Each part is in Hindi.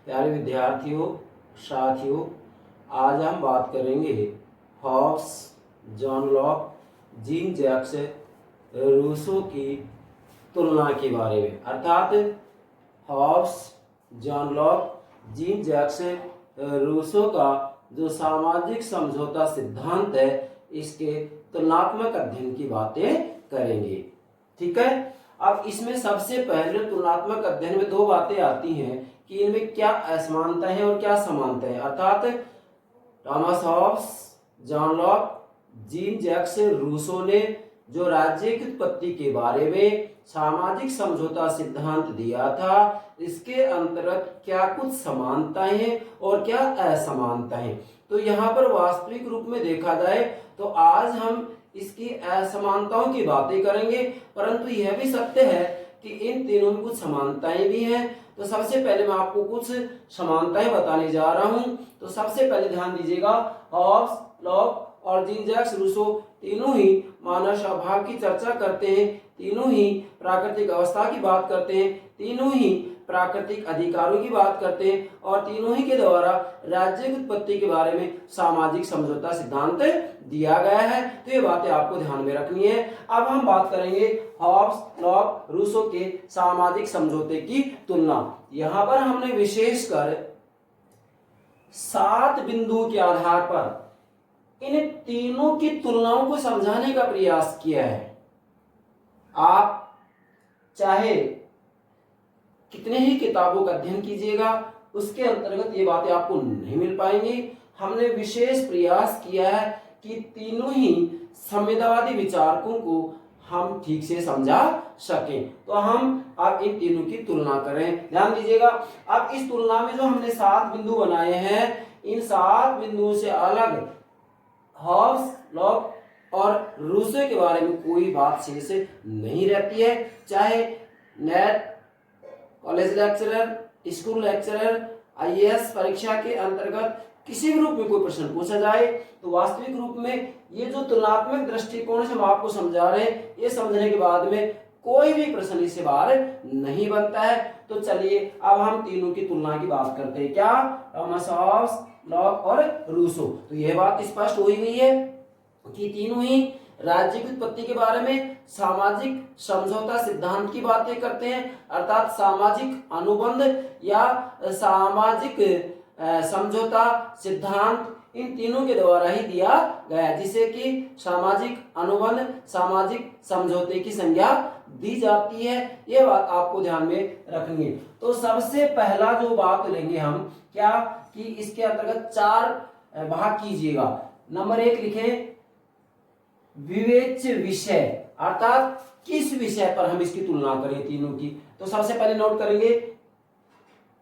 प्यारे विद्यार्थियों, साथियों, आज हम बात करेंगे Hobbes, John Locke, Jean Jacques Rousseau की तुलना के बारे में। अर्थात Hobbes, John Locke, Jean Jacques Rousseau का जो सामाजिक समझौता सिद्धांत है, इसके तुलनात्मक अध्ययन की बातें करेंगे। ठीक है। अब इसमें सबसे पहले तुलनात्मक अध्ययन में दो बातें आती हैं कि इनमें क्या असमानता है और क्या समानता है। अर्थात Thomas Hobbes, John Locke, Jean Jacques Rousseau ने जो राज्य की उत्पत्ति के बारे में सामाजिक समझौता सिद्धांत दिया था, इसके अंतर्गत क्या कुछ समानताएं हैं और क्या असमानताएं। तो यहाँ पर वास्तविक रूप में देखा जाए तो आज हम इसकी असमानताओं की बातें करेंगे, परंतु यह भी सत्य है कि इन तीनों में कुछ समानताएं भी हैं। तो सबसे पहले मैं आपको कुछ समानताएं बताने जा रहा हूं। तो सबसे पहले ध्यान दीजिएगा, हॉब्स, लॉक और जीन जैक्स रूसो तीनों ही मानव स्वभाव की चर्चा करते हैं, तीनों ही प्राकृतिक अवस्था की बात करते हैं, तीनों ही प्राकृतिक अधिकारों की बात करते हैं और तीनों ही के द्वारा राज्य की उत्पत्ति के बारे में सामाजिक समझौता सिद्धांत दिया गया है। तो ये बातें आपको ध्यान में रखनी है। अब हम बात करेंगे हॉब्स, लॉक, रूसो के सामाजिक समझौते की तुलना। यहाँ पर हमने विशेषकर 7 बिंदुओं के आधार पर इन तीनों की तुलनाओं को समझाने का प्रयास किया है। आप चाहे कितने ही किताबों का अध्ययन कीजिएगा, उसके अंतर्गत ये बातें आपको नहीं मिल पाएंगी। हमने विशेष प्रयास किया है कि तीनों ही साम्यवादी विचारकों को हम ठीक से समझा सकें। तो हम अब इन तीनों की तुलना करें। ध्यान दीजिएगा, अब इस तुलना में जो हमने 7 बिंदु बनाए हैं, इन 7 बिंदुओं से अलग हॉब्स, लॉक और रूसो के बारे में कोई बात शेष नहीं रहती है। चाहे net, college lecturer, school lecturer, IAS परीक्षा के अंतर्गत किसी भी रूप में कोई प्रश्न पूछा जाए तो वास्तविक रूप में ये जो तुलनात्मक दृष्टिकोण से हम आपको समझा रहे हैं, ये समझने के बाद में कोई भी प्रश्न इससे बाहर नहीं बनता है। तो चलिए अब हम तीनों की तुलना की बात करते हैं। क्या? थॉमस हॉब्स, लॉक और रूसो। तो यह बात स्पष्ट हो गई है कि तीनों ही राज्य की उत्पत्ति के बारे में सामाजिक समझौता सिद्धांत की बातें करते हैं। अर्थात सामाजिक अनुबंध या सामाजिक समझौता सिद्धांत इन तीनों के द्वारा ही दिया गया, जिसे कि सामाजिक अनुबंध, सामाजिक समझौते की संज्ञा दी जाती है। ये बात आपको ध्यान में रखनी है। तो सबसे पहला जो बात लेंगे हम, क्या कि इसके अंतर्गत 4 भाग कीजिएगा। नंबर 1 लिखें, विवेच्य विषय। अर्थात किस विषय पर हम इसकी तुलना करें तीनों की। तो सबसे पहले नोट करेंगे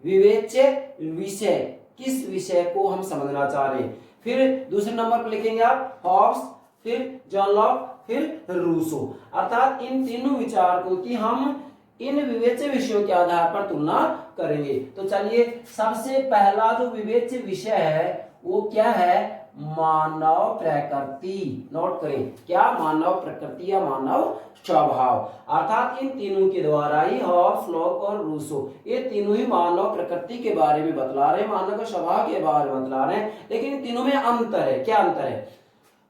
विवेच्य विषय, किस विषय को हम समझना चाह रहे हैं। फिर दूसरे नंबर पर लिखेंगे आप हॉब्स, फिर जॉन लॉक, फिर रूसो। अर्थात इन तीनों विचारकों की हम इन विवेच्य विषयों के आधार पर तुलना करेंगे। तो चलिए सबसे पहला जो विवेच्य विषय है वो क्या है? मानव प्रकृति। नोट करें, क्या? मानव प्रकृति या मानव स्वभाव। अर्थात इन तीनों के द्वारा ही हॉब्स, लॉक और रूसो ये तीनों ही मानव प्रकृति के बारे में बतला रहे हैं, मानव के स्वभाव के बारे में बतला रहे हैं। लेकिन इन तीनों में अंतर है। क्या अंतर है?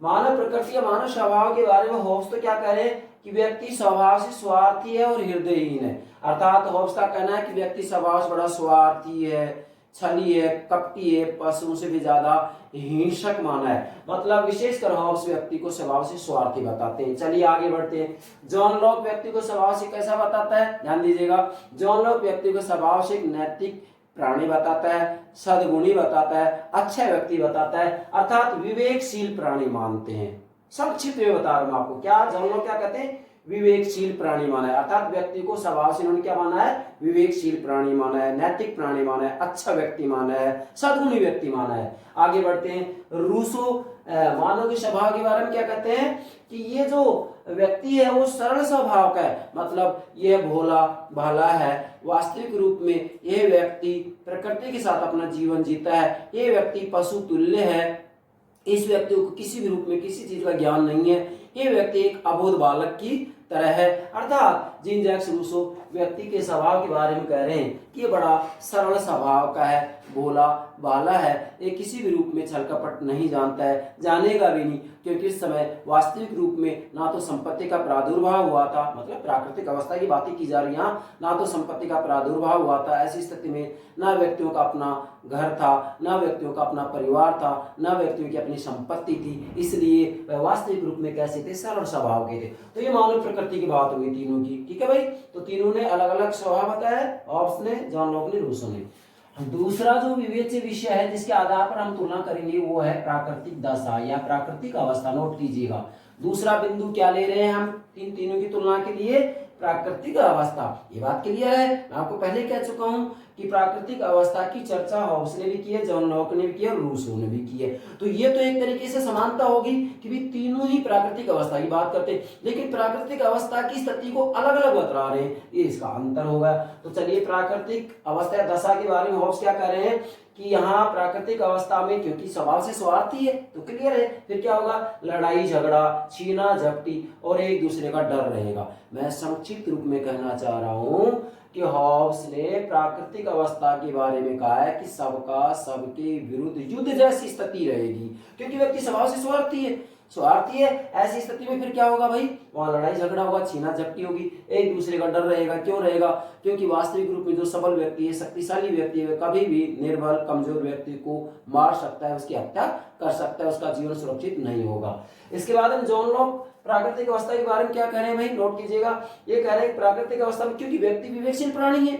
मानव प्रकृति या मानव स्वभाव के बारे में हॉब्स तो क्या कह रहे हैं कि व्यक्ति स्वभाव से स्वार्थी है और हृदयहीन है। अर्थात हॉब्स का कहना है कि व्यक्ति स्वभाव से बड़ा स्वार्थी है, छली है, कपटी है, पशुओं से भी ज्यादा हिंसक माना है। मतलब विशेषकर हॉब्स व्यक्ति को स्वभाव से स्वार्थी बताते हैं। चलिए आगे बढ़ते हैं। जॉन लॉक व्यक्ति को स्वभाव से कैसा बताता है? ध्यान दीजिएगा, जॉन लॉक व्यक्ति को स्वभाव से एक नैतिक प्राणी बताता है, सद्गुणी बताता है, अच्छा व्यक्ति बताता है, अर्थात विवेकशील प्राणी मानते हैं। संक्षिप्त में बता रहा हूं आपको, क्या जॉन लॉक क्या कहते हैं? विवेकशील प्राणी माना है। अर्थात व्यक्ति को स्वभाव से उन्होंने क्या माना है? विवेकशील प्राणी माना है, नैतिक प्राणी माना है, अच्छा व्यक्ति माना है, सद्गुणी व्यक्ति माना है। आगे बढ़ते हैं। रूसो मानव के स्वभाव के बारे में क्या कहते हैं कि ये जो व्यक्ति है वो सरल स्वभाव का है, मतलब यह भोला भाला है। वास्तविक रूप में यह व्यक्ति प्रकृति के साथ अपना जीवन जीता है। यह व्यक्ति पशु तुल्य है। इस व्यक्ति को किसी भी रूप में किसी चीज का ज्ञान नहीं है। ये व्यक्ति एक अबोध बालक की तरह है। अर्थात जीन जैक्स रूसो व्यक्ति के स्वभाव के बारे में कह रहे हैं कि ये बड़ा सरल स्वभाव का है, भोला भाला है, ये किसी भी रूप में छल कपट नहीं जानता है, जानेगा भी नहीं, क्योंकि इस समय वास्तविक रूप में ना तो संपत्ति का प्रादुर्भाव हुआ था, मतलब प्राकृतिक अवस्था की बातें की जा रही हैं, ना तो संपत्ति का प्रादुर्भाव हुआ था। ऐसी स्थिति में ना व्यक्तियों का अपना घर था, ना व्यक्तियों का अपना परिवार था, ना व्यक्तियों की अपनी संपत्ति थी, इसलिए वह वास्तविक रूप में कैसे थे, सरल स्वभाव के थे। तो ये मानव प्रकृति की बात हुई तीनों की, ठीक है भाई। तो तीनों ने अलग अलग स्वभाव बताया, हॉब्स ने, जॉन लॉक ने, रूसो ने। दूसरा जो विवेच्य विषय है जिसके आधार पर हम तुलना करेंगे वो है प्राकृतिक दशा या प्राकृतिक अवस्था। नोट कीजिएगा, दूसरा बिंदु क्या ले रहे हैं हम तीनों की तुलना के लिए, प्राकृतिक अवस्था। ये बात क्लियर है, मैं आपको पहले कह चुका हूं कि प्राकृतिक अवस्था की चर्चा हॉब्स ने भी की है, जॉन लॉक ने भी की है, रूसो ने भी की है। तो ये तो एक तरीके से समानता होगी कि भी तीनों ही प्राकृतिक अवस्था की बात करते हैं, लेकिन प्राकृतिक अवस्था की स्थिति को अलग अलग बता रहे हैं, ये इसका अंतर होगा। तो चलिए प्राकृतिक अवस्था या दशा के बारे में हॉब्स क्या कह रहे हैं कि यहाँ प्राकृतिक अवस्था में क्योंकि स्वभाव से स्वार्थी है तो क्लियर है, फिर क्या होगा, लड़ाई झगड़ा, छीना झपटी और एक दूसरे का डर रहेगा। मैं संक्षिप्त रूप में कहना चाह रहा हूं कि हॉब्स ने प्राकृतिक अवस्था के बारे में कहा है कि सबका सबके विरुद्ध युद्ध जैसी स्थिति रहेगी, क्योंकि व्यक्ति स्वभाव से स्वार्थी है। ऐसी स्थिति में फिर क्या होगा भाई, वहां लड़ाई झगड़ा होगा, छीना झपटी होगी, एक दूसरे का डर रहेगा। क्यों रहेगा, क्योंकि वास्तविक रूप में जो सबल व्यक्ति है, शक्तिशाली व्यक्ति है, कभी भी निर्बल कमजोर व्यक्ति को मार सकता है, उसकी हत्या कर सकता है, उसका जीवन सुरक्षित नहीं होगा। इसके बाद हम जॉन लॉक प्राकृतिक अवस्था के बारे में क्या कह रहे हैं भाई, नोट कीजिएगा। ये कह रहे हैं प्राकृतिक अवस्था में क्योंकि व्यक्ति विवेकशील प्राणी है,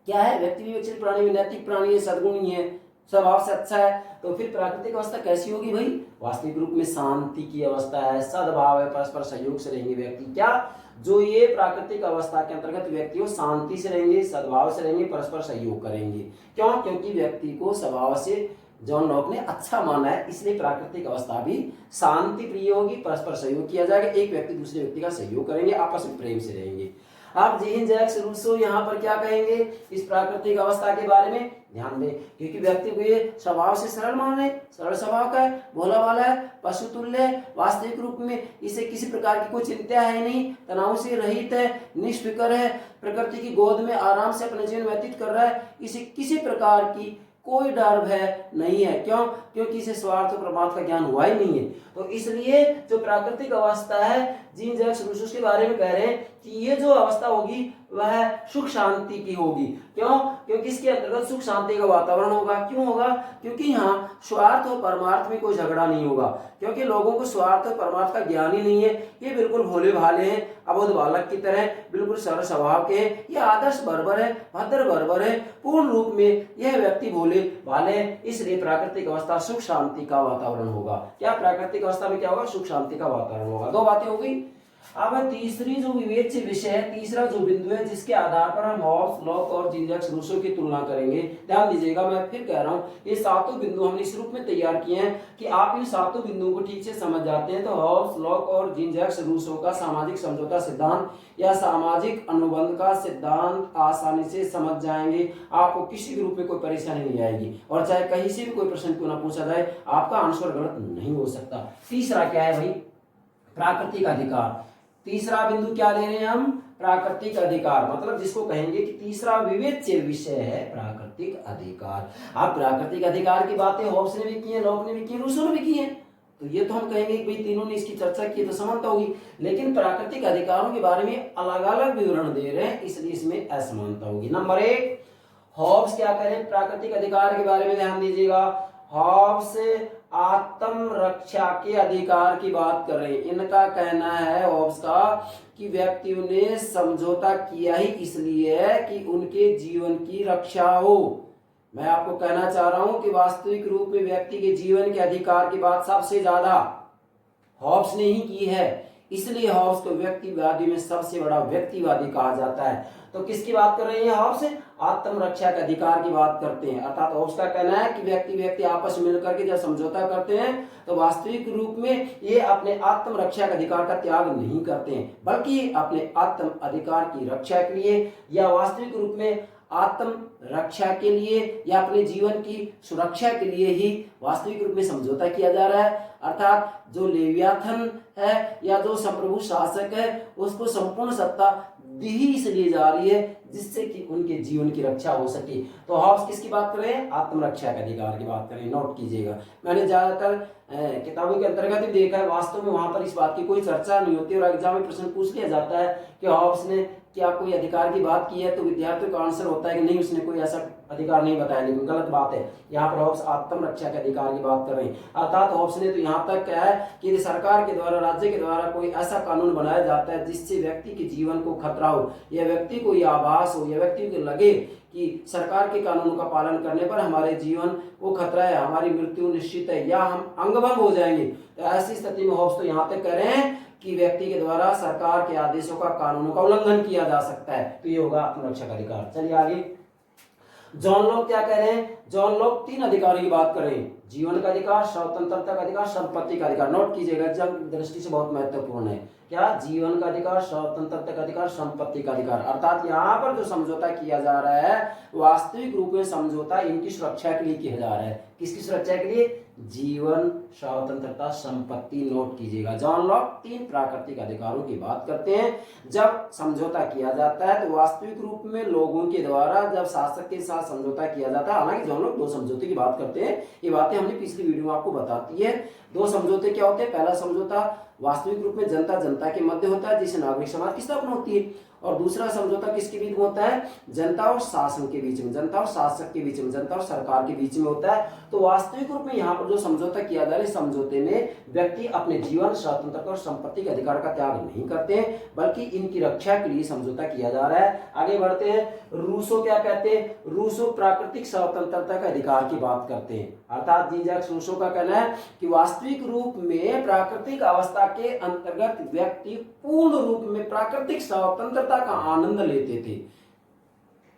क्या है, व्यक्ति विवेकशील प्राणी है, नैतिक प्राणी है, सद्गुणी है, स्वभाव से अच्छा है, तो फिर प्राकृतिक अवस्था कैसी होगी भाई, वास्तविक रूप में शांति की अवस्था है, सद्भाव है, परस्पर सहयोग से रहेंगे व्यक्ति। क्या, जो ये प्राकृतिक अवस्था के अंतर्गत व्यक्ति शांति से रहेंगे, सद्भाव से रहेंगे, परस्पर सहयोग करेंगे। क्यों, क्योंकि व्यक्ति को स्वभाव से जॉन लॉक ने अच्छा माना है, इसलिए प्राकृतिक अवस्था भी शांति प्रिय होगी, परस्पर सहयोग किया जाएगा, एक व्यक्ति दूसरे व्यक्ति का सहयोग करेंगे, आपस में प्रेम से रहेंगे। आप जीन जैक्स रूसो यहाँ पर क्या कहेंगे इस प्राकृतिक अवस्था के बारे में, ध्यान दें, क्योंकि व्यक्ति को ये स्वभाव से सरल माने, सरल स्वभाव का है, भोला वाला है, पशु तुल्य है, वास्तविक रूप में इसे किसी प्रकार की कोई चिंता है नहीं, तनाव से रहित है, निष्फिक्र है, प्रकृति की गोद में आराम से अपने जीवन व्यतीत कर रहा है, इसे किसी प्रकार की कोई डर भय नहीं है। क्यों, क्योंकि इसे स्वार्थ और परमार्थ का ज्ञान हुआ ही नहीं है। तो इसलिए जो प्राकृतिक अवस्था है, जीन जैक्स रूसो के बारे में कह रहे हैं कि ये जो अवस्था होगी वह सुख शांति की होगी। क्यों, क्योंकि इसके अंतर्गत सुख शांति का वातावरण होगा। क्यों होगा, क्योंकि यहाँ स्वार्थ और परमार्थ में कोई झगड़ा नहीं होगा, क्योंकि लोगों को स्वार्थ और परमार्थ का ज्ञान ही नहीं है, ये बिल्कुल भोले भाले हैं, अबोध बालक की तरह बिल्कुल सरल स्वभाव के हैं, ये आदर्श बर्बर है, भद्र बर्बर है, पूर्ण रूप में यह व्यक्ति भोले भाले हैं, इसलिए प्राकृतिक अवस्था सुख शांति का वातावरण होगा। क्या, प्राकृतिक अवस्था में क्या होगा, सुख शांति का वातावरण होगा। दो बातें हो गई। अब तीसरी जो विवेच्य विषय है, तीसरा जो बिंदु है जिसके आधार पर हम हॉब्स, लॉक और जीन जैक्स रूसो की तुलना करेंगे, ध्यान दीजिएगा, मैं फिर कह रहा हूं, ये सातों बिंदु हमने इस रूप में तैयार किए हैं कि आप इन सातों बिंदुओं को ठीक से समझ जाते हैं तो हॉब्स, लॉक और जीन जैक्स रूसो का सामाजिक समझौता सिद्धांत या सामाजिक अनुबंध का सिद्धांत आसानी से समझ जाएंगे। आपको किसी भी रूप में कोई परेशानी नहीं आएगी, और चाहे कहीं से भी कोई प्रश्न क्यों ना पूछा जाए, आपका आंसर गलत नहीं हो सकता। तीसरा क्या है भाई, प्राकृतिक अधिकार। तीसरा बिंदु क्या ले रहे हैं हम, प्राकृतिक अधिकार, मतलब जिसको कहेंगे कि तीसरा विवेच्य विषय है प्राकृतिक अधिकार। आप प्राकृतिक अधिकार की बातें हॉब्स ने भी की है, लॉक ने भी की है, रूसो ने भी की है, तो ये तो हम कहेंगे कि भाई तीनों ने इसकी चर्चा की तो समानता होगी, लेकिन प्राकृतिक अधिकारों के बारे में अलग अलग विवरण दे रहे हैं, इसलिए इसमें असमानता होगी। नंबर एक, हॉब्स क्या करें प्राकृतिक अधिकार के बारे में, ध्यान दीजिएगा, हॉब्स आत्म रक्षा के अधिकार की बात कर रहे हैं। इनका कहना है हॉब्स का कि व्यक्तियों ने समझौता किया ही इसलिए है कि उनके जीवन की रक्षा हो। मैं आपको कहना चाह रहा हूं कि वास्तविक रूप में व्यक्ति के जीवन के अधिकार की बात सबसे ज्यादा हॉब्स ने ही की है, इसलिए हॉब्स को व्यक्तिवादी में सबसे बड़ा व्यक्तिवादी कहा जाता है। तो किसकी बात कर रहे हैं हॉब्स, आत्मरक्षा के अधिकार की बात करते हैं। अर्थात हॉब्स का कहना है कि व्यक्ति आपस में मिलकर के जब समझौता करते हैं तो वास्तविक रूप में ये अपने आत्मरक्षा के अधिकार का त्याग नहीं करते हैं, बल्कि अपने आत्म अधिकार की रक्षा के लिए या वास्तविक रूप में आत्म रक्षा के लिए या अपने जीवन की सुरक्षा के लिए ही वास्तविक रूप में समझौता किया जा रहा है। अर्थात जो लेवियाथन है या जो संप्रभु शासक है उसको संपूर्ण सत्ता दी ही इसलिए जा रही है जिससे कि उनके जीवन की रक्षा हो सके। तो हॉब्स किसकी बात कर रहे हैं? आत्मरक्षा के अधिकार की बात कर रहे हैं। नोट कीजिएगा, मैंने ज्यादातर किताबों के अंतर्गत ही देखा है, वास्तव में वहां पर इस बात की कोई चर्चा नहीं होती और एग्जाम में प्रश्न पूछ लिया जाता है कि हॉब्स ने क्या कोई अधिकार की बात की है, तो विद्यार्थियों का आंसर होता है कि नहीं, उसने कोई ऐसा अधिकार नहीं बताया। लेकिन गलत बात है, यहाँ पर हॉब्स आत्मरक्षा के अधिकार की बात कर रहे हैं। अर्थात हॉब्स ने तो यहाँ तक कहा है कि यदि सरकार के द्वारा, राज्य के द्वारा कोई ऐसा कानून बनाया जाता है जिससे व्यक्ति के जीवन को खतरा हो या व्यक्ति को यह आभास हो या व्यक्ति को लगे कि सरकार के कानूनों का पालन करने पर हमारे जीवन को खतरा है, हमारी मृत्यु निश्चित है या हम अंगभंग हो जाएंगे, तो ऐसी स्थिति में हॉब्स तो यहाँ तक कह रहे हैं कि व्यक्ति के द्वारा सरकार के आदेशों का, कानूनों का उल्लंघन किया जा सकता है। तो ये होगा आत्मरक्षा का अधिकार। चलिए आगे, जॉन लॉक क्या कह रहे हैं? जॉन लॉक 3 अधिकारों की बात कर रहे हैं, जीवन का अधिकार, स्वतंत्रता का अधिकार, संपत्ति का अधिकार। नोट कीजिएगा, एग्जाम की दृष्टि से बहुत महत्वपूर्ण है। क्या? जीवन का अधिकार, स्वतंत्रता का अधिकार, संपत्ति का अधिकार। अर्थात यहाँ पर जो समझौता किया जा रहा है वास्तविक रूप में समझौता इनकी सुरक्षा के लिए किया जा रहा है। किसकी सुरक्षा के लिए? जीवन, स्वतंत्रता, संपत्ति। नोट कीजिएगा, जॉन लॉक 3 प्राकृतिक अधिकारों की बात करते हैं। जब समझौता किया जाता है तो वास्तविक रूप में लोगों के द्वारा जब शासक के साथ समझौता किया जाता है, हालांकि जॉन लॉक 2 समझौते की बात करते हैं, ये बातें हमने पिछली वीडियो में आपको बताती है। 2 समझौते क्या होते हैं? पहला समझौता वास्तविक रूप में जनता जनता के मध्य होता है जिससे नागरिक समाज की स्थापना होती है, और दूसरा समझौता किसके बीच में होता है? जनता और शासन के बीच में, जनता और शासक के बीच में, जनता और सरकार के बीच में होता है। तो वास्तविक रूप में यहाँ पर जो समझौता किया जा रहा है, समझौते में व्यक्ति अपने जीवन, स्वतंत्रता और संपत्ति के अधिकार का त्याग नहीं करते हैं, बल्कि इनकी रक्षा के लिए समझौता किया जा रहा है। आगे बढ़ते हैं, रूसो क्या कहते हैं? रूसो प्राकृतिक स्वतंत्रता का अधिकार की बात करते हैं। अर्थात जीन जैक्स रूसो का कहना है कि वास्तविक रूप में प्राकृतिक अवस्था के अंतर्गत व्यक्ति पूर्ण रूप में प्राकृतिक स्वतंत्रता का आनंद लेते थे।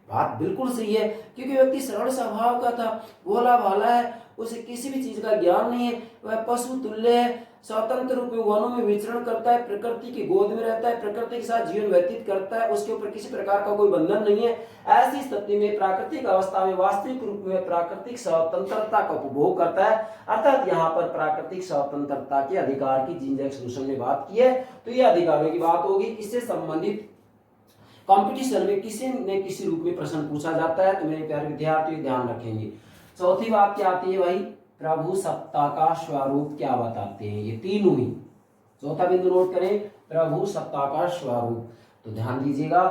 बात बिल्कुल सही है, क्योंकि व्यक्ति सरल स्वभाव का था, भोला भाला है, उसे किसी भी चीज का ज्ञान नहीं है, वह पशु तुल्य है, स्वतंत्र रूप में वनों में विचरण करता है, प्रकृति की गोद में रहता है, प्रकृति के साथ जीवन व्यतीत करता है, उसके ऊपर किसी प्रकार का कोई बंधन नहीं है। ऐसी स्थिति में प्राकृतिक अवस्था में वास्तविक रूप में प्राकृतिक स्वतंत्रता का उपभोग करता है। अर्थात यहाँ पर प्राकृतिक स्वतंत्रता के अधिकार की जीन जैक्स रूसो ने बात की है। तो ये अधिकारों की बात होगी। इससे संबंधित कंपटीशन में किसी न किसी रूप में प्रश्न पूछा जाता है, तो मेरे प्यारे विद्यार्थी ध्यान रखेंगे। चौथी बात क्या आती है भाई? प्रभु सत्ता का स्वरूप क्या बताते हैं? ये तीनों ही। चौथा बिंदु नोट करें, प्रभु सत्ता का स्वरूप। तो ध्यान दीजिएगा,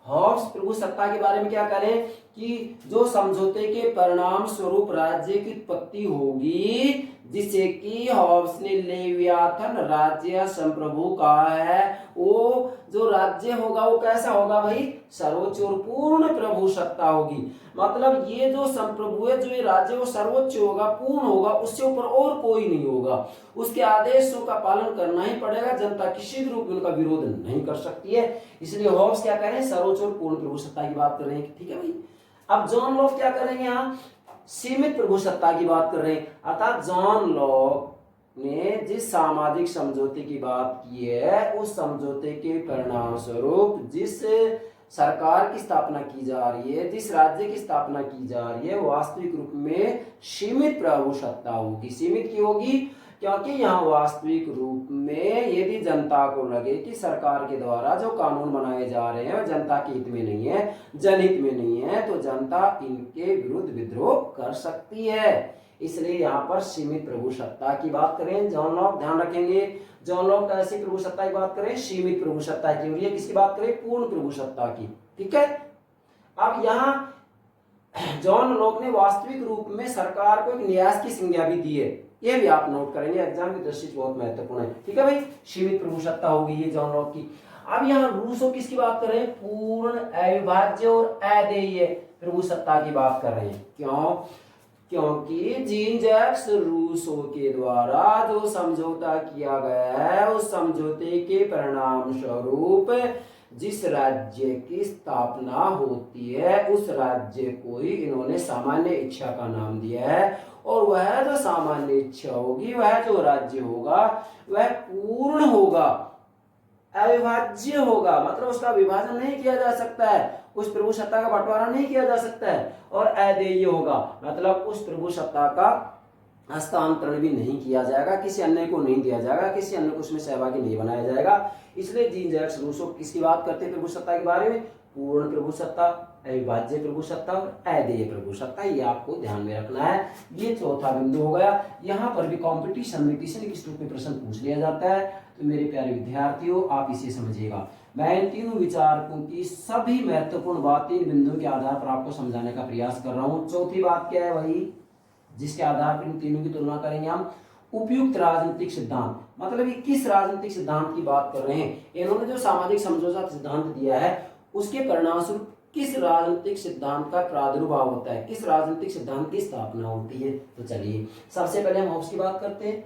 हॉब्स प्रभु सत्ता के बारे में क्या करें कि जो समझौते के परिणाम स्वरूप राज्य की उत्पत्ति होगी, जिसे कि हॉब्स ने लेवियाथन राज्य संप्रभु कहा है, वो जो राज्य होगा वो कैसा होगा भाई? सर्वोच्च और पूर्ण प्रभु सत्ता होगी। मतलब ये जो संप्रभु है, जो ये राज्य वो सर्वोच्च होगा, पूर्ण होगा, उससे ऊपर और कोई नहीं होगा। उसके आदेशों का पालन करना ही पड़ेगा, जनता किसी भी रूप में उनका विरोध नहीं कर सकती है। इसलिए हॉब्स क्या कह रहे हैं? सर्वोच्च और पूर्ण प्रभु सत्ता की बात कर रहे हैं। ठीक है भाई। अब जॉन लॉक क्या करेंगे? यहाँ सीमित प्रभु सत्ता की बात कर रहे हैं। अर्थात जॉन लॉक ने जिस सामाजिक समझौते की बात की है, उस समझौते के परिणाम स्वरूप जिस सरकार की स्थापना की जा रही है, जिस राज्य की स्थापना की जा रही है, वास्तविक रूप में सीमित प्रभु सत्ता होगी। सीमित क्यों होगी? क्योंकि यहाँ वास्तविक रूप में यदि जनता को लगे कि सरकार के द्वारा जो कानून बनाए जा रहे हैं वह जनता के हित में नहीं है, जनहित में नहीं है, तो जनता इनके विरुद्ध विद्रोह कर सकती है। इसलिए यहाँ पर सीमित प्रभु सत्ता की बात करें। जॉन लॉक, ध्यान रखेंगे, जॉन लॉक ऐसी प्रभु सत्ता की बात करें, सीमित प्रभु सत्ता की, और ये किसकी बात करें? पूर्ण प्रभु सत्ता की। ठीक है। अब यहाँ जॉन लॉक ने वास्तविक रूप में सरकार को एक न्यास की संज्ञा भी दी है, ये भी आप नोट करेंगे, एग्जाम की दृष्टि से बहुत महत्वपूर्ण है। ठीक है भाई, सीमित प्रभु सत्ता होगी ये जॉन लॉक की। अब यहाँ रूसो किसकी बात कर रहे हैं? पूर्ण, अविभाज्य और अदेय प्रभु सत्ता की बात कर रहे हैं। क्यों? क्योंकि जीन जैक्स रूसो के द्वारा जो समझौता किया गया है, उस समझौते के परिणाम स्वरूप जिस राज्य की स्थापना होती है, उस राज्य को ही इन्होंने सामान्य इच्छा का नाम दिया है, और वह जो सामान्य इच्छा होगी, वह जो राज्य होगा, वह पूर्ण होगा, अविभाज्य होगा, मतलब उसका विभाजन नहीं किया जा सकता है, उस प्रभु सत्ता का बंटवारा नहीं किया जा सकता है। और अदेय होगा, मतलब उस प्रभु सत्ता का हस्तांतरण भी नहीं किया जाएगा, किसी अन्य को नहीं दिया जाएगा, किसी अन्य को उसमें सहभागी नहीं बनाया जाएगा। इसलिए जीन जैक्स रूसो किसकी बात करते हैं प्रभु सत्ता के बारे में? पूर्ण प्रभु सत्ता, अविभाज्य प्रभु सत्ता और अदेय प्रभु सत्ता, ये आपको ध्यान में रखना है। ये चौथा बिंदु हो गया। यहाँ पर भी कंपटीशन में किसी न किसी रूप में प्रश्न पूछ लिया जाता है, तो मेरे प्यारे विद्यार्थियों आप इसे समझिएगा। मैं इन तीनों विचारकों की सभी महत्वपूर्ण बात तीन बिंदुओं के आधार पर आपको समझाने का प्रयास कर रहा हूँ। चौथी बात क्या है वही, जिसके आधार पर इन तीनों की तुलना करेंगे हम? उपयुक्त राजनीतिक सिद्धांत, मतलब ये किस राजनीतिक सिद्धांत की बात कर रहे हैं? इन्होंने जो सामाजिक समझौता सिद्धांत दिया है उसके परिणामस्वरूप किस राजनीतिक सिद्धांत का प्रादुर्भाव होता है, किस राजनीतिक सिद्धांत की स्थापना होती है? तो चलिए सबसे पहले हम हॉब्स की बात करते हैं।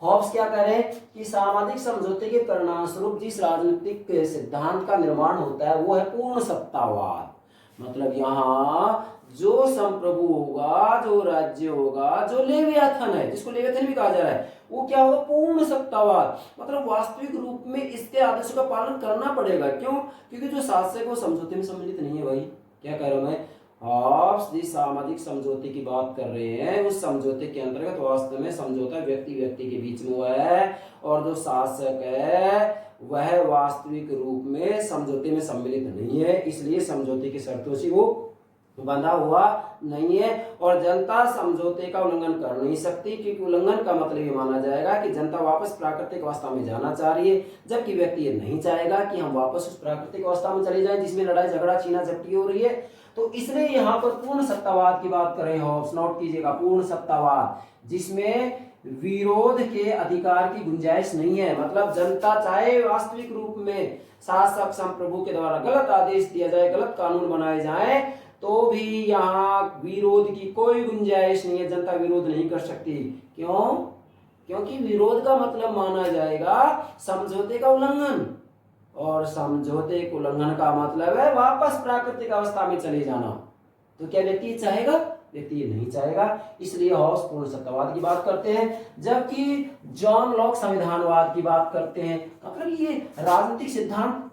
हॉब्स क्या कह रहे हैं कि सामाजिक समझौते के परिणामस्वरूप जिस राजनीतिक सिद्धांत का निर्माण होता है वो है पूर्ण सत्तावाद। मतलब यहाँ जो संप्रभु होगा, जो राज्य होगा, जो लेवियाथन है, जिसको लेवियाथन भी कहा जा रहा है, वो क्या होगा? पूर्ण सत्तावाद। मतलब वास्तविक रूप में इसके आदेशों का पालन करना पड़ेगा। क्यों? क्योंकि जो शासक है वो समझौते में सम्मिलित नहीं है भाई। क्या कह रहा हूं मैं? हॉब्स जिस सामाजिक समझौते की बात कर रहे हैं उस समझौते के अंतर्गत वास्तव में समझौता व्यक्ति व्यक्ति के बीच में हुआ है, और जो शासक है वह वास्तविक रूप में समझौते में सम्मिलित नहीं है, इसलिए समझौते की शर्तों से वो बंधा हुआ नहीं है। और जनता समझौते का उल्लंघन कर नहीं सकती, क्योंकि उल्लंघन का मतलब ये माना जाएगा कि जनता वापस प्राकृतिक अवस्था में जाना चाह रही है, जबकि व्यक्ति ये नहीं चाहेगा कि हम वापस उस प्राकृतिक अवस्था में चले जाएं जिसमें लड़ाई झगड़ा छीना झपटी हो रही है। तो इसलिए यहाँ पर पूर्ण सत्तावाद की बात कर रहे हैं हॉब्स, नोट कीजिएगा, पूर्ण सत्तावाद जिसमें विरोध के अधिकार की गुंजाइश नहीं है। मतलब जनता चाहे वास्तविक रूप में शासक संप्रभु के द्वारा गलत आदेश दिया जाए, गलत कानून बनाए जाए, तो भी यहाँ विरोध की कोई गुंजाइश नहीं है, जनता विरोध नहीं कर सकती। क्यों? क्योंकि विरोध का मतलब माना जाएगा समझौते का उल्लंघन, और समझौते के उल्लंघन का मतलब है वापस प्राकृतिक अवस्था में चले जाना। तो क्या व्यक्ति चाहेगा? व्यक्ति ये नहीं चाहेगा, इसलिए हॉब्स पूर्ण सत्तावाद की बात करते हैं, जबकि जॉन लॉक संविधानवाद की बात करते हैं। मतलब ये राजनीतिक सिद्धांत,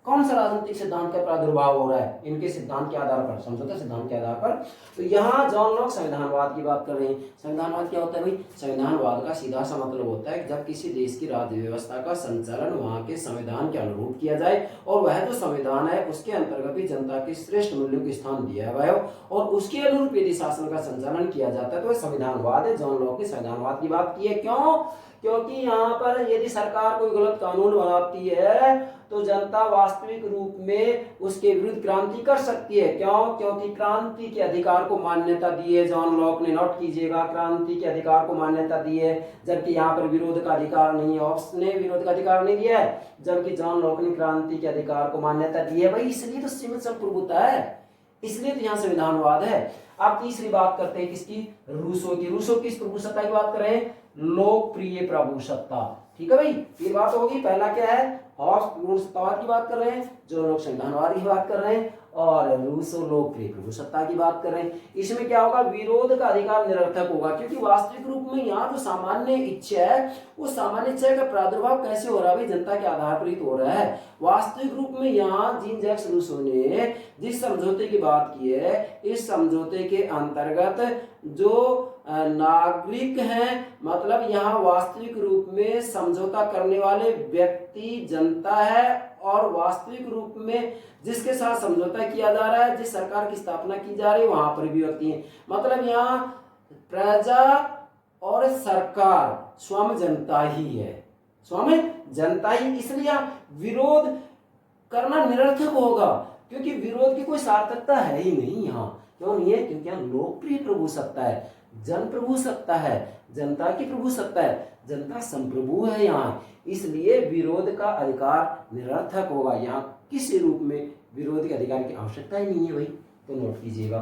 कौन सा राजनीतिक सिद्धांत का प्रादुर्भाव हो रहा है इनके सिद्धांत के आधार पर, समझौता सिद्धांत के आधार पर। तो यहाँ जॉन लॉक संविधानवाद की बात कर रहे हैं। संविधानवाद क्या होता है भाई? संविधानवाद का सीधा सा मतलब होता है जब किसी देश की राज्य व्यवस्था का संचालन वहां के संविधान के अनुरूप किया जाए, और वह जो संविधान है उसके अंतर्गत भी जनता के श्रेष्ठ मूल्यों को स्थान दिया हुआ है, और उसके अनुरूप यदि शासन का संचालन किया जाता है तो वह संविधानवाद है। जॉन लॉक ने संविधानवाद की बात की है। क्यों? क्योंकि यहाँ पर यदि सरकार कोई गलत कानून बनाती है तो जनता वास्तविक रूप में उसके विरुद्ध क्रांति कर सकती है। क्यों? क्योंकि क्रांति के अधिकार को मान्यता दी है जॉन लॉक ने, नोट कीजिएगा, क्रांति के अधिकार को मान्यता दी है, जबकि यहाँ पर विरोध का अधिकार नहीं है। हॉब्स ने विरोध का अधिकार नहीं दिया है, जबकि जॉन लॉक ने क्रांति के अधिकार को मान्यता दी है। भाई इसलिए तो सीमित संप्रभुता है, इसलिए तो यहाँ संविधानवाद है। अब तीसरी बात करते हैं किसकी? रूसो की। रूसो किस प्रभु सत्ता की बात कर रहे हैं? लोकप्रिय प्रभु सत्ता। ठीक है भाई, ये बात होगी। पहला क्या है? हॉब्स पूर्ण सत्तावाद की बात कर रहे हैं, जो लोग संविधानवाद की बात कर रहे हैं, और रूसो लोकप्रिय प्रभु सत्ता की बात कर रहे हैं। इसमें क्या होगा? विरोध का अधिकार निरर्थक होगा, क्योंकि वास्तविक रूप में यहाँ जो सामान्य इच्छा है वो सामान्य इच्छा का प्रादुर्भाव कैसे हो रहा है भाई? जनता के आधार पर ही हो रहा है। वास्तविक रूप में यहाँ जीन जैक्स रूसो ने जिस समझौते की बात की है, इस समझौते के अंतर्गत जो नागरिक हैं, मतलब यहाँ वास्तविक रूप में समझौता करने वाले व्यक्ति जनता है, और वास्तविक रूप में जिसके साथ समझौता किया जा रहा है, जिस सरकार की स्थापना की जा रही है, वहां पर भी व्यक्ति है। मतलब यहाँ प्रजा और सरकार स्वयं जनता ही है, स्वयं जनता ही। इसलिए विरोध करना निरर्थक होगा, क्योंकि विरोध की कोई सार्थकता है ही नहीं यहाँ। क्यों नहीं है? क्योंकि यहाँ लोकप्रिय प्रभु सत्ता है, जन प्रभु सत्ता है, जनता की प्रभु सत्ता है, जनता संप्रभु है यहाँ, इसलिए विरोध का अधिकार निरर्थक होगा। यहाँ किसी रूप में विरोध के अधिकार की आवश्यकता ही नहीं है भाई। तो नोट कीजिएगा।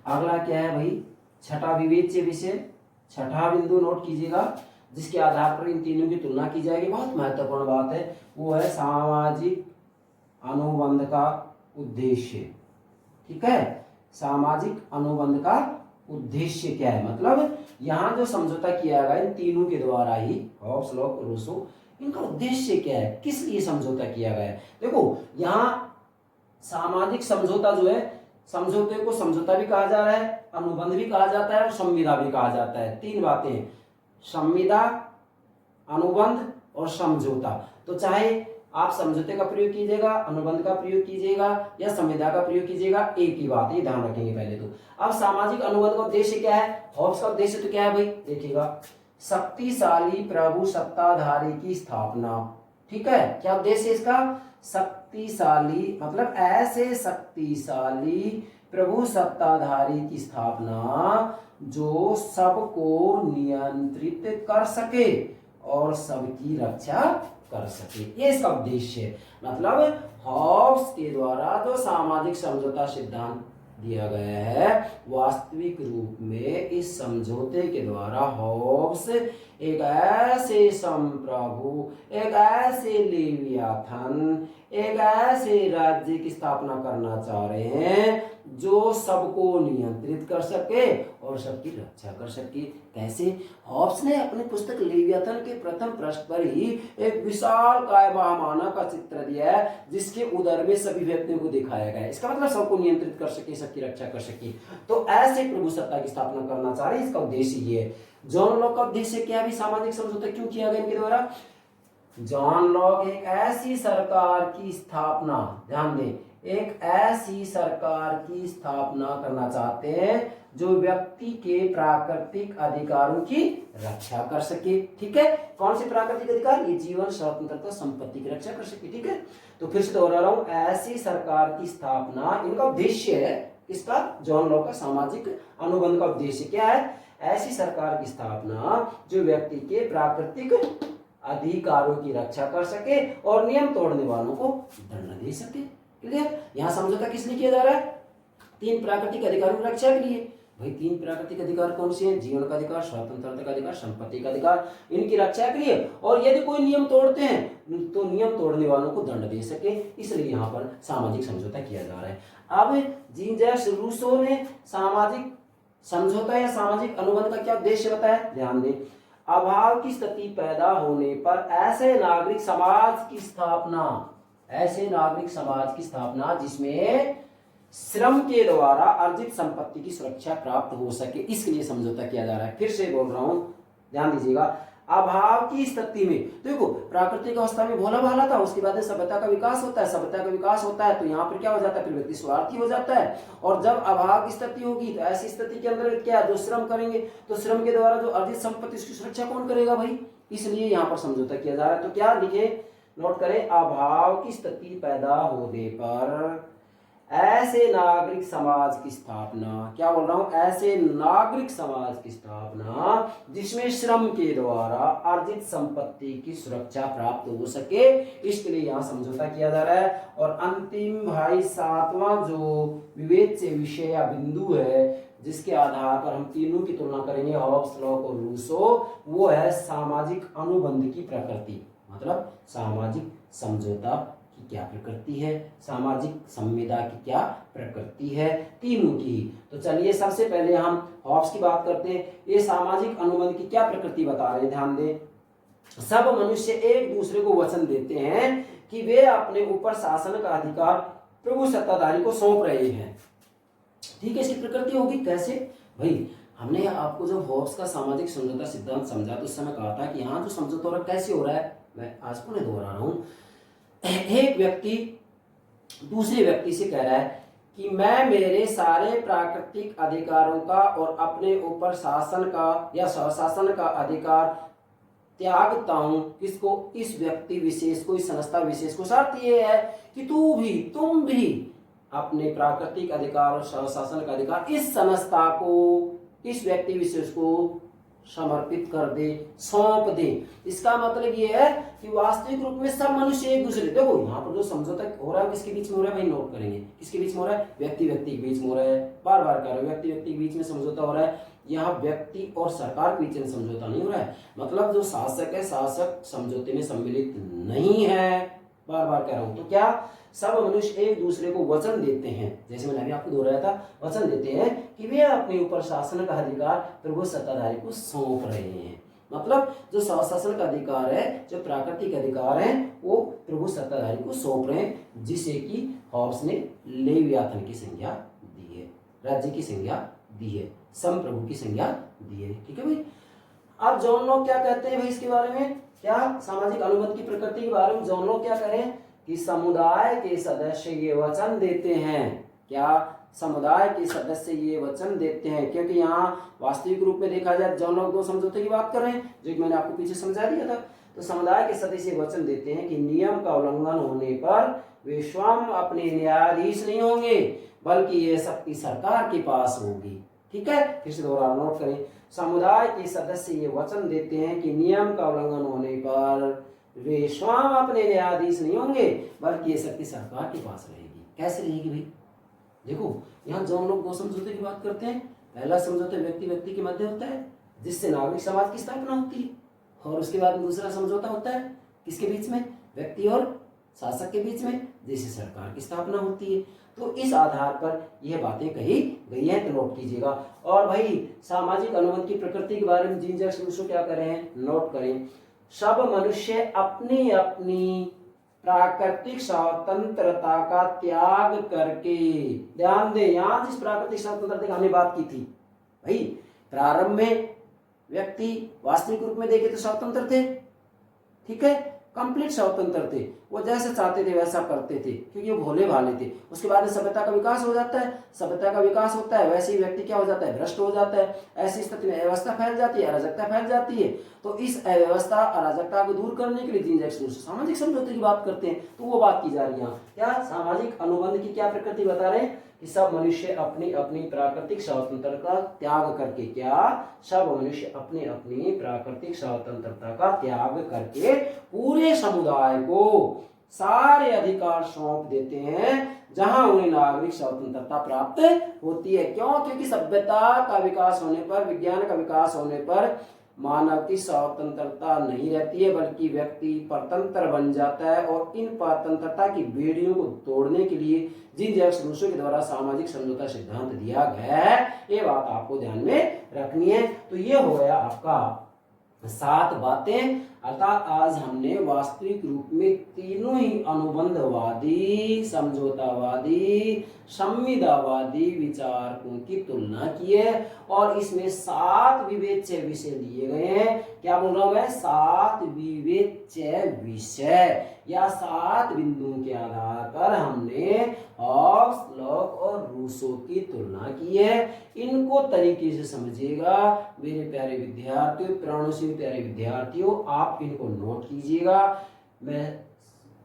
अगला क्या है भाई? छठा विवेच्य विषय, छठा बिंदु नोट कीजिएगा, जिसके आधार पर इन तीनों की तुलना की जाएगी। बहुत महत्वपूर्ण बात है, वो है सामाजिक अनुबंध का उद्देश्य। ठीक है, सामाजिक अनुबंध का उद्देश्य क्या है? मतलब यहाँ जो समझौता किया गया इन तीनों के द्वारा ही, हॉब्स, लॉक, रूसो, इनका उद्देश्य क्या है, किस लिए समझौता किया गया है। देखो यहाँ सामाजिक समझौता जो है, समझौते को समझौता भी कहा जा रहा है, अनुबंध भी कहा जाता है और संविदा भी कहा जाता है। तीन बातें, संविदा, अनुबंध और समझौता। तो चाहे आप समझौते का प्रयोग कीजिएगा, अनुबंध का प्रयोग कीजिएगा या संविदा का प्रयोग कीजिएगा, एक ही बात, ये ध्यान रखेंगे पहले तो। अब सामाजिक अनुबंध का उद्देश्य क्या है, हॉब्स का उद्देश्य तो क्या है भाई, देखिएगा, शक्तिशाली प्रभु सत्ताधारी की स्थापना। ठीक है, क्या उद्देश्य है इसका, शक्तिशाली मतलब ऐसे शक्तिशाली प्रभु सत्ताधारी की स्थापना जो सबको नियंत्रित कर सके और सबकी रक्षा कर सके, ये इसका उद्देश्य है। मतलब हॉब्स के द्वारा जो सामाजिक समझौता सिद्धांत दिया गया है, वास्तविक रूप में इस समझौते के द्वारा हॉब्स एक ऐसे संप्रभु, एक ऐसे लेवियाथन, एक ऐसे राज्य की स्थापना करना चाह रहे हैं जो सबको नियंत्रित कर सके और सबकी रक्षा कर सके। कैसे, हॉब्स ने अपनी पुस्तक लेवियाथन के प्रथम पृष्ठ पर ही एक विशाल काय बहामाना का चित्र दिया है जिसके उदर में सभी व्यक्तियों को दिखाया गया है। इसका मतलब सबको नियंत्रित कर सके, सबकी रक्षा कर सके, तो ऐसे प्रभु सत्ता की स्थापना करना चाह रहे हैं। इसका उद्देश्य ये है। जॉन लॉक का उद्देश्य क्या है, सामाजिक समझौता क्यों किया गया इनके द्वारा। जॉन लॉक एक ऐसी सरकार की स्थापना, ध्यान दें, एक ऐसी सरकार की स्थापना करना चाहते हैं जो व्यक्ति के प्राकृतिक अधिकारों की रक्षा कर सके। ठीक है, कौन से प्राकृतिक अधिकार, ये जीवन, स्वतंत्रता, संपत्ति की रक्षा कर सके। ठीक है, तो फिर से दोहरा रहा हूं, ऐसी सरकार की स्थापना इनका उद्देश्य है। इसका जॉन लॉक का सामाजिक अनुबंध का उद्देश्य क्या है, ऐसी सरकार की स्थापना जो व्यक्ति के प्राकृतिक अधिकारों की रक्षा कर सके और नियम तोड़ने वालों को दंड दे सके। क्लियर, यहाँ समझौता किस लिए किया जा रहा है, तीन प्राकृतिक अधिकारों की रक्षा के लिए। भाई तीन प्राकृतिक अधिकार कौन से हैं, जीवन का अधिकार, स्वतंत्रता का अधिकार, संपत्ति का अधिकार, इनकी रक्षा के लिए। और यदि कोई नियम तोड़ते हैं तो नियम तोड़ने वालों को दंड दे सके, इसलिए यहाँ पर सामाजिक समझौता किया जा रहा है। अब जीन जैक्स रूसो ने सामाजिक समझौता या सामाजिक अनुबंध का क्या उद्देश्य बताया, ध्यान दें, अभाव की स्थिति पैदा होने पर ऐसे नागरिक समाज की स्थापना, ऐसे नागरिक समाज की स्थापना जिसमें श्रम के द्वारा अर्जित संपत्ति की सुरक्षा प्राप्त हो सके, इसके लिए समझौता किया जा रहा है। फिर से बोल रहा हूं, ध्यान दीजिएगा, अभाव की स्थिति में, देखो प्राकृतिक अवस्था में भोला भाला था, उसके बाद सभ्यता का विकास होता है, सभ्यता का विकास होता है तो यहाँ पर क्या हो जाता है, फिर व्यक्ति स्वार्थी हो जाता है। और जब अभाव की स्थिति होगी तो ऐसी स्थिति के अंदर क्या, जो श्रम करेंगे तो श्रम के द्वारा जो अर्जित संपत्ति उसकी सुरक्षा कौन करेगा भाई, इसलिए यहाँ पर समझौता किया जा रहा है। तो क्या लिखे, नोट करें, अभाव की स्थिति पैदा होने पर ऐसे नागरिक समाज की स्थापना, क्या बोल रहा हूं, ऐसे नागरिक समाज की स्थापना जिसमें श्रम के द्वारा अर्जित संपत्ति की सुरक्षा प्राप्त हो सके, इसके लिए यहाँ समझौता किया जा रहा है। और अंतिम भाई सातवां जो विवेक से विषय या बिंदु है जिसके आधार पर हम तीनों की तुलना करेंगे, हॉब्स, लॉक और रूसो, वो है सामाजिक अनुबंध की प्रकृति। मतलब सामाजिक समझौता की क्या प्रकृति है, सामाजिक संविदा की क्या प्रकृति है, तीनों की। तो चलिए सबसे पहले हम हॉब्स की बात करते हैं। ये सामाजिक अनुबंध की क्या प्रकृति बता रहे हैं, ध्यान दें, सब मनुष्य एक दूसरे को वचन देते हैं कि वे अपने ऊपर शासन का अधिकार प्रभु सत्ताधारी को सौंप रहे हैं। ठीक है, इसकी प्रकृति होगी कैसे भाई, हमने आपको जब हॉब्स का सामाजिक समझौता सिद्धांत समझा तो उस समय कहा था कि यहाँ जो समझौता हो रहा है कैसे हो रहा है, मैं आज पुनः दोहरा रहा हूं। एक व्यक्ति दूसरे व्यक्ति से कह रहा है कि मैं मेरे सारे प्राकृतिक अधिकारों का और अपने ऊपर शासन का या स्वशासन का अधिकार त्यागता हूं। किसको, इस व्यक्ति विशेष को, इस संस्था विशेष को। शर्त यह है कि तुम भी अपने प्राकृतिक अधिकार और स्वशासन का अधिकार इस संस्था को, इस व्यक्ति विशेष को समर्पित कर दे, सौंप दे। इसका मतलब ये है कि वास्तविक रूप में सब मनुष्य एक दूसरे, देखो यहाँ पर जो समझौता हो रहा है किसके बीच में हो रहा है भाई, नोट करेंगे, किसके बीच में हो रहा है, व्यक्ति व्यक्ति के बीच में हो रहा है। बार बार कह रहा हूं, व्यक्ति व्यक्ति के बीच में समझौता हो रहा है। यहाँ व्यक्ति और सरकार के बीच में समझौता नहीं हो रहा है। मतलब जो शासक है, शासक समझौते में सम्मिलित नहीं है, बार बार कह रहा हूं। तो क्या सब मनुष्य एक दूसरे को वचन देते हैं, जैसे मैंने अभी आपको दोहराया था, वचन देते हैं कि वे अपने ऊपर शासन का अधिकार प्रभु सत्ताधारी को सौंप रहे हैं। मतलब जो स्वशासन का अधिकार है, जो प्राकृतिक अधिकार है, वो प्रभु सत्ताधारी को सौंप रहे हैं, जिसे कि हॉब्स ने लेवियाथन की संज्ञा दी है, राज्य की संज्ञा दी है, संप्रभु की संज्ञा दी है। ठीक है भाई। अब जॉन लॉक क्या कहते हैं भाई इसके बारे में, क्या सामाजिक अनुबंध की प्रकृति के बारे में जॉन लॉक क्या करें कि समुदाय के सदस्य ये वचन देते हैं, क्या समुदाय के सदस्य ये वचन देते हैं, क्योंकि यहाँ वास्तविक रूप में देखा जाए जॉन लॉक दो समझौते की बात कर रहे हैं, जो कि मैंने आपको पीछे समझा दिया था। तो समुदाय के सदस्य ये वचन देते हैं कि नियम का उल्लंघन होने पर वे स्वयं अपने न्यायाधीश नहीं होंगे, बल्कि ये शक्ति सरकार के पास होगी। ठीक है, फिर से दोबारा नोट करें, समुदाय के सदस्य ये वचन देते हैं कि नियम का उल्लंघन होने पर वे स्वयं अपने न्यायाधीश नहीं होंगे, बल्कि ये शक्ति सरकार के पास रहेगी। कैसे रहेगी भाई, देखो यहाँ जॉन लॉक दो समझौते की बात करते हैं। पहला समझौता व्यक्ति व्यक्ति के मध्य होता है, जिससे नागरिक समाज की स्थापना होती है, और उसके बाद दूसरा समझौता होता है किसके बीच में, व्यक्ति और शासक के बीच में, जिससे सरकार की स्थापना होती है। तो इस आधार पर यह बातें कही गई हैं, तो नोट कीजिएगा। और भाई सामाजिक अनुबंध की प्रकृति के बारे में जीन जैक्स रूसो क्या करें हैं, नोट करें, सब मनुष्य अपनी अपनी प्राकृतिक स्वतंत्रता का त्याग करके, ध्यान दें यहाँ जिस प्राकृतिक स्वतंत्रता की हमने बात की थी भाई, प्रारंभ में व्यक्ति वास्तविक रूप में देखे तो स्वतंत्र थे, ठीक है, कंप्लीट स्वतंत्र थे, वो जैसे चाहते थे वैसा करते थे, क्योंकि वो भोले भाले थे। उसके बाद सभ्यता का विकास हो जाता है, सभ्यता का विकास होता है, वैसे ही व्यक्ति क्या हो जाता है, भ्रष्ट हो जाता है। ऐसी स्थिति में अव्यवस्था फैल जाती है, अराजकता फैल जाती है। तो इस अव्यवस्था अराजकता को दूर करने के लिए जीन जैक्स रूसो सामाजिक समझौते की बात करते हैं। तो वो बात की जा रही है क्या, सामाजिक अनुबंध की क्या प्रकृति बता रहे हैं कि सब मनुष्य अपनी अपनी प्राकृतिक स्वतंत्रता का त्याग करके, क्या सब मनुष्य अपनी अपनी प्राकृतिक स्वतंत्रता का त्याग करके पूरे समुदाय को सारे अधिकार सौंप देते हैं, जहां उन्हें नागरिक स्वतंत्रता प्राप्त होती है। क्यों, क्योंकि सभ्यता का विकास होने पर, विज्ञान का विकास होने पर मानव की स्वतंत्रता नहीं रहती है, बल्कि व्यक्ति परतंत्र बन जाता है। और इन परतंत्रता की बेड़ियों को तोड़ने के लिए जीन जैक्स रूसो के द्वारा सामाजिक समझौता सिद्धांत दिया गया है। ये बात आपको ध्यान में रखनी है। तो ये हो गया आपका 7 बातें, अर्थात आज हमने वास्तविक रूप में तीनों ही अनुबंधवादी, समझौतावादी, संविदावादी विचारकों की तुलना की है, और इसमें 7 विवेच्य विषय लिए गए हैं। क्या बोल रहा हूं मैं, 7 विवेच्य विषय या 7 बिंदुओं के आधार पर हमने हॉब्स, लॉक और रूसो की तुलना की है। इनको तरीके से समझिएगा मेरे प्यारे विद्यार्थियों, प्राणों से प्यारे विद्यार्थियों, आप इनको नोट कीजिएगा। मैं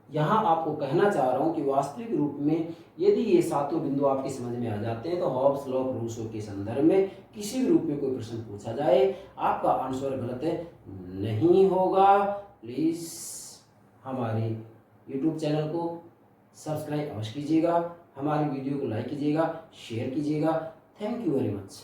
यहाँ आपको कहना चाह रहा हूँ कि वास्तविक रूप में यदि ये 7 बिंदु आपकी समझ में आ जाते हैं, तो हॉब्स, लॉक, रूसो के संदर्भ में किसी भी रूप में कोई प्रश्न पूछा जाए, आपका आंसर गलत नहीं होगा। प्लीज हमारे YouTube चैनल को सब्सक्राइब अवश्य कीजिएगा, हमारी वीडियो को लाइक कीजिएगा, शेयर कीजिएगा। Thank you very much.